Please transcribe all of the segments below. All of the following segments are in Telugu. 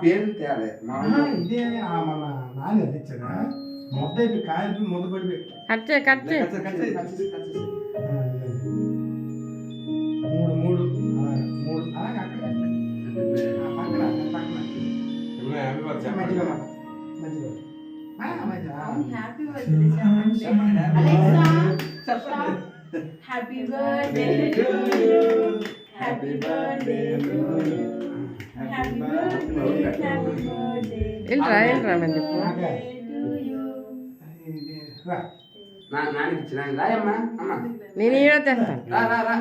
పేరు తేలే ఇదే మన నాని తెచ్చారా మొత్తం కాయలు మొదలు పడిపోయి మూడు మూడు మూడు అలాగే అక్కడ పక్కన పక్కన Happy birthday to you. Happy birthday to you. Happy birthday, happy birthday. Ilra mandi po. Nani ఇచ్చిన రాయమ్మా అమ్మ నేను ఏడ తెస్తాను. రా రా రా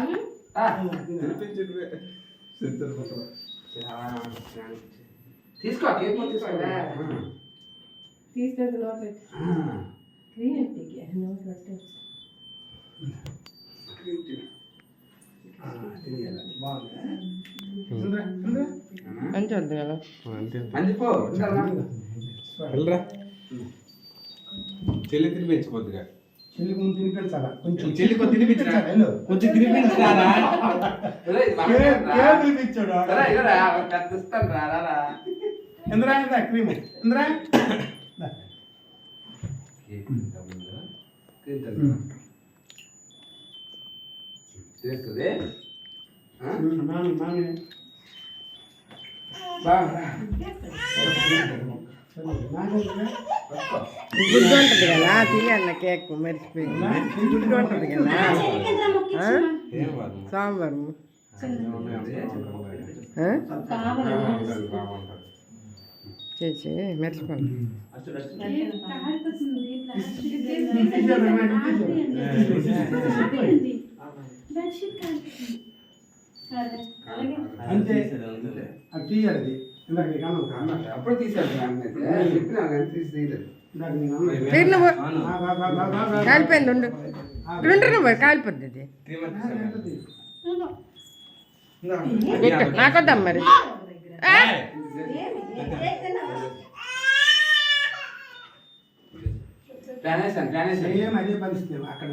తీసుకో కేక్ తీసుకో తీసుకో లోపల క్రీమ్ ఎట్టికి నోట్ పెట్టు అంతే వద్దు కదా అందిపో చెల్లి తినిపించు కొద్దిగా చెల్లికి ముందు తినిపించాలా కొంచెం చెల్లికి తినిపించరా కొంచెం తినిపించారా తినిపించాడు ఇంద్రా క్రీమ్ ఇంద్రా చేస్తుంది గుడ్డు ఉంటుంది కదా తినే కేక్ మర్చిపోయింది గుడ్డు ఉంటుంది కదా సాంబారు చేసి మర్చిపోయింది అంతే అది తీయాలి అప్పుడు తీసాడు కాలిపోయింది ఉండు ఇక్కడ నువ్వు కాలిపోద్ది అది నాకొద్దాం మరి అదే పరిస్థితి అక్కడ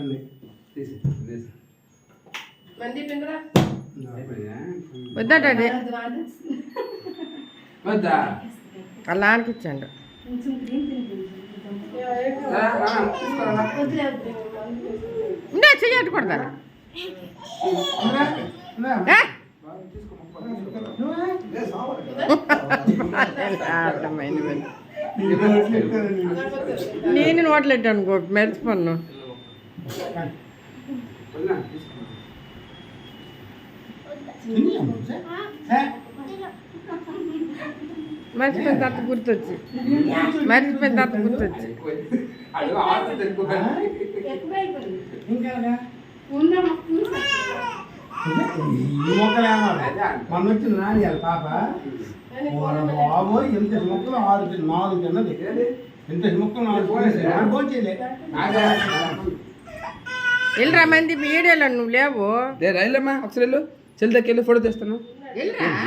వద్దటది వద్దా అలా అనిపించండు ఇంకా చెయ్యట్టు కొడతారా నేను నోట్లెట్టు అనుకో మర్చిపోను మర్చిపోయిన తర్వాత గుర్తొచ్చి మన వచ్చి నానియాలి పాప బాబో ఎంత మొక్కలు 4 తిన్నది ఎంత మొక్కలు 4 వెళ్ళరా మంది వీడియోలో నువ్వు లేవు రైలమ్మా ఒకసారి వెళ్ళు చెల్లి దగ్గర ఫోటో తీస్తాను.